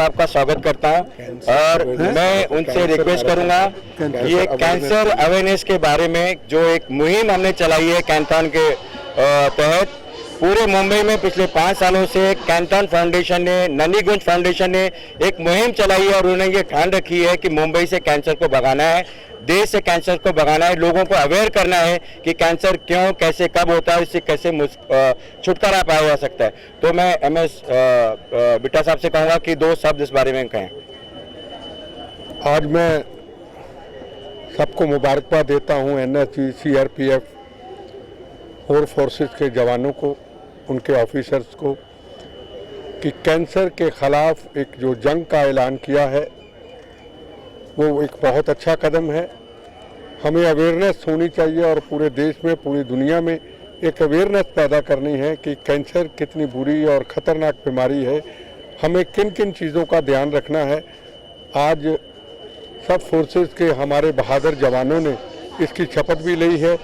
साहब का स्वागत करता हूं और मैं उनसे रिक्वेस्ट करूंगा कि ये कैंसर अवेयरनेस के बारे में जो एक मुहिम हमने चलाई है कैंथन के तहत पूरे मुंबई में पिछले 5 सालों से कैंथन फाउंडेशन ने, ननीगुंज फाउंडेशन ने एक मुहिम चलाई है और उन्होंने ये ठान रखी है कि मुंबई से कैंसर को भगाना है, देश से कैंसर को भगाना है, लोगों को अवेयर करना है कि कैंसर क्यों, कैसे, कब होता है, इससे कैसे छुटकारा पाया जा सकता है। तो मैं MS बिट्टा साहब से कहूँगा कि 2 शब्द इस बारे में कहें। आज मैं सबको मुबारकबाद देता हूँ NSG, CRPF और फोर्सेस के जवानों को, उनके ऑफिसर्स को, कि कैंसर के ख़िलाफ़ एक जो जंग का ऐलान किया है वो एक बहुत अच्छा कदम है। हमें अवेयरनेस होनी चाहिए और पूरे देश में, पूरी दुनिया में एक अवेयरनेस पैदा करनी है कि कैंसर कितनी बुरी और ख़तरनाक बीमारी है, हमें किन किन चीज़ों का ध्यान रखना है। आज सब फोर्सेस के हमारे बहादुर जवानों ने इसकी शपथ भी ली है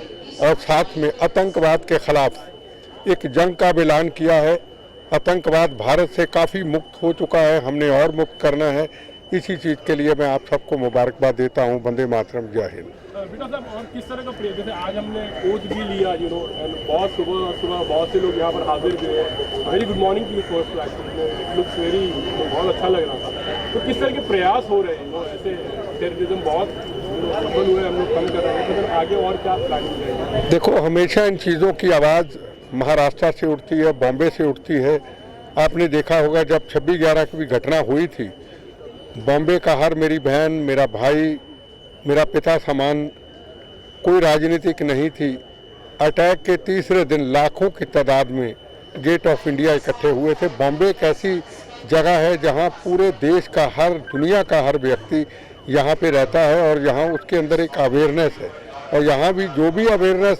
और साथ में आतंकवाद के ख़िलाफ़ एक जंग का ऐलान किया है। आतंकवाद भारत से काफ़ी मुक्त हो चुका है, हमने और मुक्त करना है। इसी चीज़ के लिए मैं आप सबको मुबारकबाद देता हूं। वंदे मातरम, जय हिंद। बेटा साहब, और किस तरह का प्रेयर, जैसे आज हमने ओथ भी लिया, बहुत सुबह बहुत से लोग यहाँ पर हाजिर हुए। Very good morning to you first class, it looks very, बहुत अच्छा लग रहा था। तो किस तरह के प्रयास हो रहे हैं, ऐसे टेररिज्म बहुत सफल हुए, हम लोग कम कर रहे हैं, तो आगे और क्या प्लानिंग है? देखो, हमेशा इन चीज़ों की आवाज़ महाराष्ट्र से उठती है, बॉम्बे से उठती है। आपने देखा होगा जब 26/11 की भी घटना हुई थी, बॉम्बे का हर मेरी बहन, मेरा भाई, मेरा पिता समान, कोई राजनीतिक नहीं थी। अटैक के तीसरे दिन लाखों की तादाद में गेट ऑफ इंडिया इकट्ठे हुए थे। बॉम्बे एक ऐसी जगह है जहां पूरे देश का, हर दुनिया का हर व्यक्ति यहाँ पे रहता है और यहाँ उसके अंदर एक अवेयरनेस है। और यहाँ भी जो भी अवेयरनेस,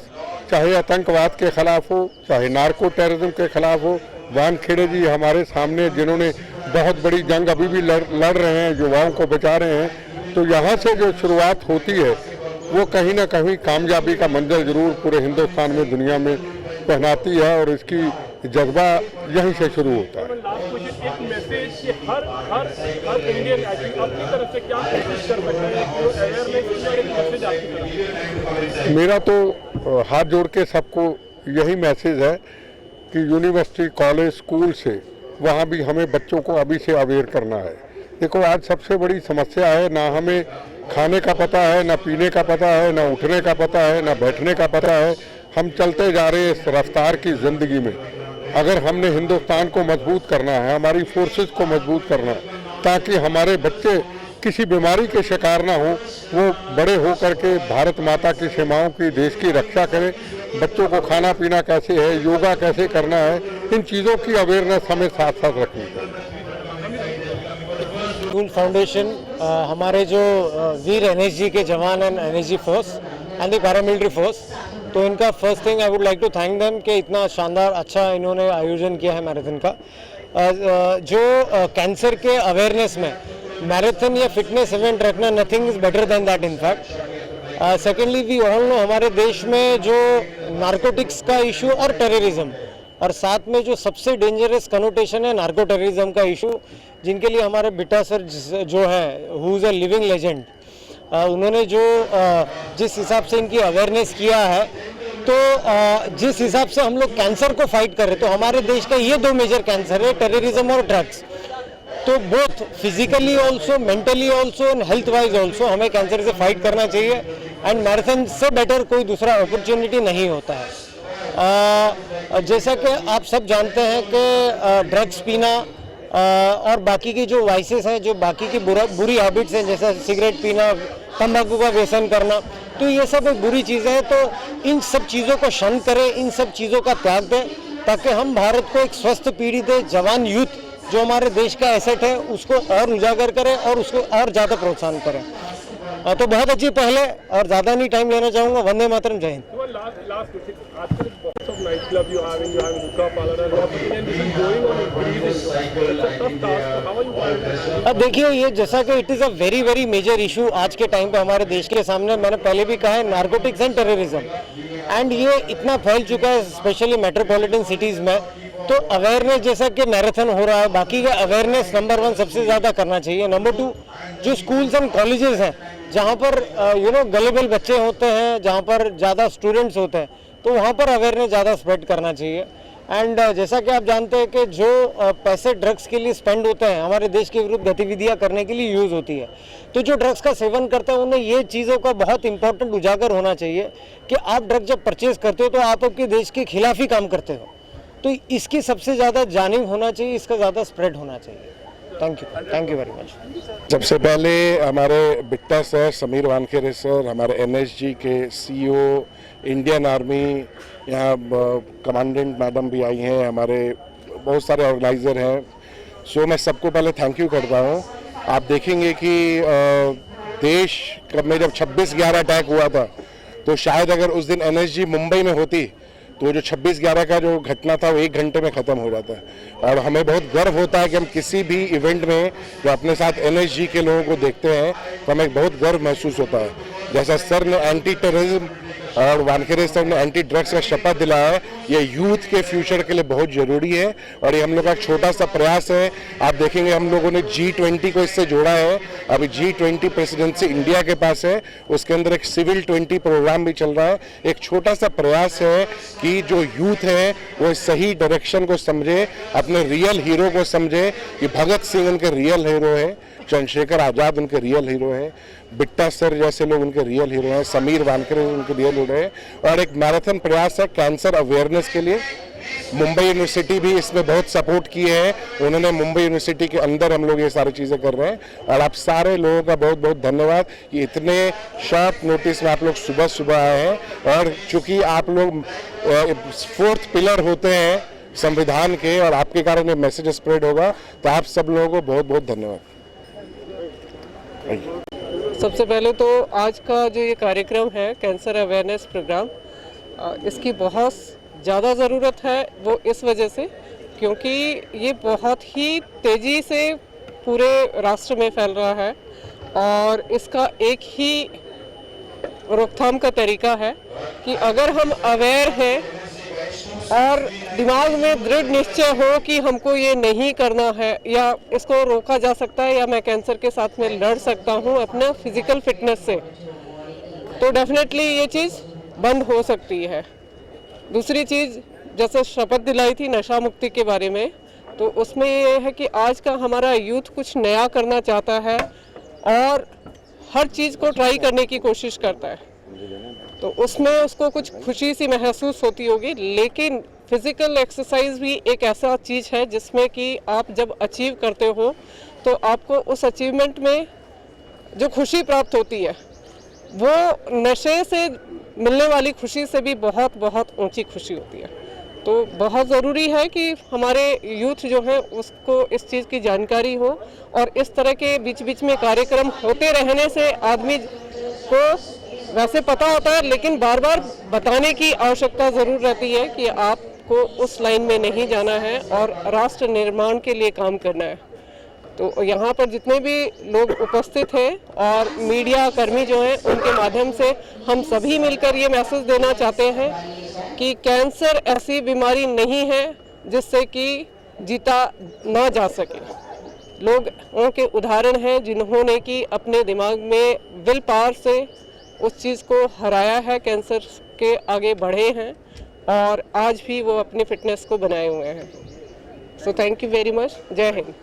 चाहे आतंकवाद के ख़िलाफ़ हो, चाहे नार्को टेररिज्म के ख़िलाफ़ हो, वानखेड़े जी हमारे सामने जिन्होंने बहुत बड़ी जंग अभी भी लड़ रहे हैं, युवाओं को बचा रहे हैं। तो यहाँ से जो शुरुआत होती है वो कहीं ना कहीं कामयाबी का मंजिल जरूर पूरे हिंदुस्तान में, दुनिया में पहनाती है और इसकी जज्बा यहीं से शुरू होता है। एक मैसेज कि हर इंडियन अपनी तरफ से क्या कोशिश कर सकता है। मेरा तो हाथ जोड़ के सबको यही मैसेज है कि यूनिवर्सिटी, कॉलेज, स्कूल से वहाँ भी हमें बच्चों को अभी से अवेयर करना है। देखो, आज सबसे बड़ी समस्या है, ना हमें खाने का पता है, ना पीने का पता है, ना उठने का पता है, ना बैठने का पता है। हम चलते जा रहे हैं इस रफ्तार की ज़िंदगी में। अगर हमने हिंदुस्तान को मजबूत करना है, हमारी फोर्सेस को मजबूत करना है, ताकि हमारे बच्चे किसी बीमारी के शिकार ना हो, वो बड़े हो करके भारत माता की सीमाओं की, देश की रक्षा करें। बच्चों को खाना पीना कैसे है, योगा कैसे करना है, इन चीज़ों की अवेयरनेस हमें साथ साथ रखनी चाहिए। फाउंडेशन हमारे जो वीर NSG के जवान हैं, NSG force and the paramilitary force, तो इनका first thing I would like to thank them कि इतना शानदार अच्छा इन्होंने आयोजन किया है मैराथन का। जो कैंसर के अवेयरनेस में मैराथन या फिटनेस इवेंट रखना, nothing is better than that in fact. Secondly, we all know हमारे देश में जो नारकोटिक्स का इशू और टेररिज्म, और साथ में जो सबसे डेंजरस कनोटेशन है नार्को टेररिज्म का इशू, जिनके लिए हमारे बिट्टा सर जो है, who is a living legend, उन्होंने जो जिस हिसाब से इनकी अवेयरनेस किया है, तो जिस हिसाब से हम लोग कैंसर को फाइट कर रहे, तो हमारे देश का ये 2 मेजर कैंसर है, टेररिज्म और ड्रग्स। तो both physically also, mentally also and health wise also हमें कैंसर से फाइट करना चाहिए। एंड मैराथन से बेटर कोई दूसरा अपॉर्चुनिटी नहीं होता है। जैसा कि आप सब जानते हैं कि ड्रग्स पीना और बाकी की जो वाइसेस हैं, जो बाकी की बुरी हैबिट्स हैं, जैसे सिगरेट पीना, तंबाकू का व्यसन करना, तो ये सब एक बुरी चीज़ें हैं। तो इन सब चीज़ों को शन करें, इन सब चीज़ों का त्याग दें, ताकि हम भारत को एक स्वस्थ पीढ़ी दें, जवान यूथ जो हमारे देश का एसेट है उसको और उजागर करें और उसको और ज़्यादा प्रोत्साहन करें। तो बहुत अच्छी पहले, और ज़्यादा नहीं टाइम लेना चाहूँगा। वंदे मातरम, जय हिंद। अब देखिए, ये जैसा कि it is a very very major issue आज के टाइम पे हमारे देश के सामने। मैंने पहले भी कहा है, नार्कोटिक्स एंड टेररिज्म, एंड ये इतना फैल चुका है स्पेशली मेट्रोपॉलिटन सिटीज़ में। तो तो अवेयरनेस जैसा कि मैराथन हो रहा है, बाकी का अवेयरनेस नंबर 1 सबसे ज़्यादा करना चाहिए। नंबर 2 जो स्कूल्स एंड कॉलेजेस हैं जहाँ पर गलेबल बच्चे होते हैं, जहाँ पर ज़्यादा स्टूडेंट्स होते हैं, तो वहाँ पर अवेयरनेस ज़्यादा स्प्रेड करना चाहिए। एंड जैसा कि आप जानते हैं कि जो पैसे ड्रग्स के लिए स्पेंड होते हैं हमारे देश के विरुद्ध गतिविधियां करने के लिए यूज़ होती है, तो जो ड्रग्स का सेवन करते हैं उन्हें ये चीज़ों का बहुत इंपॉर्टेंट उजागर होना चाहिए कि आप ड्रग्स जब परचेज करते हो तो आप आपके देश के खिलाफ ही काम करते हो। तो इसकी सबसे ज़्यादा जानिब होना चाहिए, इसका ज़्यादा स्प्रेड होना चाहिए। Thank you very much. सबसे पहले हमारे बिट्टा सर, समीर वानखेड़े सर, हमारे एनएसजी के सीईओ, इंडियन आर्मी, यहाँ कमांडेंट मैडम भी आई हैं, हमारे बहुत सारे ऑर्गेनाइज़र हैं। सो मैं सबको पहले थैंक यू करता हूँ। आप देखेंगे कि देश में जब 26/11 अटैक हुआ था तो शायद अगर उस दिन एनएसजी मुंबई में होती तो जो 26/11 का जो घटना था वो 1 घंटे में ख़त्म हो जाता है। और हमें बहुत गर्व होता है कि हम किसी भी इवेंट में जो अपने साथ एनएसजी के लोगों को देखते हैं तो हमें बहुत गर्व महसूस होता है। जैसा सर ने एंटी टेररिज्म और वानखेड़े सर ने एंटी ड्रग्स का शपथ दिलाया है, ये यूथ के फ्यूचर के लिए बहुत ज़रूरी है और ये हम लोग का छोटा सा प्रयास है। आप देखेंगे हम लोगों ने G20 को इससे जोड़ा है। अभी G20 प्रेसिडेंसी इंडिया के पास है, उसके अंदर एक सिविल 20 प्रोग्राम भी चल रहा है। एक छोटा सा प्रयास है कि जो यूथ है वो सही डायरेक्शन को समझे, अपने रियल हीरो को समझे कि भगत सिंह उनके रियल हीरो है, चंद्रशेखर आज़ाद उनके रियल हीरो हैं, बिट्टा सर जैसे लोग उनके रियल हीरो हैं, समीर वानखेड़े उनके रियल हीरो हैं। और एक मैराथन प्रयास है कैंसर अवेयरनेस के लिए। मुंबई यूनिवर्सिटी भी इसमें बहुत सपोर्ट की है, उन्होंने मुंबई यूनिवर्सिटी के अंदर हम लोग ये सारी चीज़ें कर रहे हैं। और आप सारे लोगों का बहुत बहुत धन्यवाद कि इतने शॉर्ट नोटिस में आप लोग सुबह सुबह आए हैं। और चूँकि आप लोग 4th पिलर होते हैं संविधान के और आपके कारण ये मैसेज स्प्रेड होगा, तो आप सब लोगों को बहुत बहुत धन्यवाद। सबसे पहले तो आज का जो ये कार्यक्रम है कैंसर अवेयरनेस प्रोग्राम, इसकी बहुत ज़्यादा ज़रूरत है। वो इस वजह से क्योंकि ये बहुत ही तेज़ी से पूरे राष्ट्र में फैल रहा है और इसका एक ही रोकथाम का तरीका है कि अगर हम अवेयर हैं और दिमाग में दृढ़ निश्चय हो कि हमको ये नहीं करना है या इसको रोका जा सकता है या मैं कैंसर के साथ में लड़ सकता हूँ अपने फिजिकल फिटनेस से, तो डेफिनेटली ये चीज़ बंद हो सकती है। दूसरी चीज़, जैसे शपथ दिलाई थी नशा मुक्ति के बारे में, तो उसमें ये है कि आज का हमारा यूथ कुछ नया करना चाहता है और हर चीज़ को ट्राई करने की कोशिश करता है, तो उसमें उसको कुछ खुशी सी महसूस होती होगी। लेकिन फिज़िकल एक्सरसाइज भी एक ऐसा चीज़ है जिसमें कि आप जब अचीव करते हो तो आपको उस अचीवमेंट में जो खुशी प्राप्त होती है वो नशे से मिलने वाली खुशी से भी बहुत बहुत ऊंची खुशी होती है। तो बहुत ज़रूरी है कि हमारे यूथ जो है उसको इस चीज़ की जानकारी हो और इस तरह के बीच बीच में कार्यक्रम होते रहने से आदमी को वैसे पता होता है लेकिन बार बार बताने की आवश्यकता ज़रूर रहती है कि आपको उस लाइन में नहीं जाना है और राष्ट्र निर्माण के लिए काम करना है। तो यहाँ पर जितने भी लोग उपस्थित हैं और मीडिया कर्मी जो हैं उनके माध्यम से हम सभी मिलकर ये मैसेज देना चाहते हैं कि कैंसर ऐसी बीमारी नहीं है जिससे कि जीता ना जा सके। लोगों के उदाहरण हैं जिन्होंने कि अपने दिमाग में विल पावर से उस चीज़ को हराया है, कैंसर के आगे बढ़े हैं और आज भी वो अपनी फिटनेस को बनाए हुए हैं। So thank you very much. जय हिंद।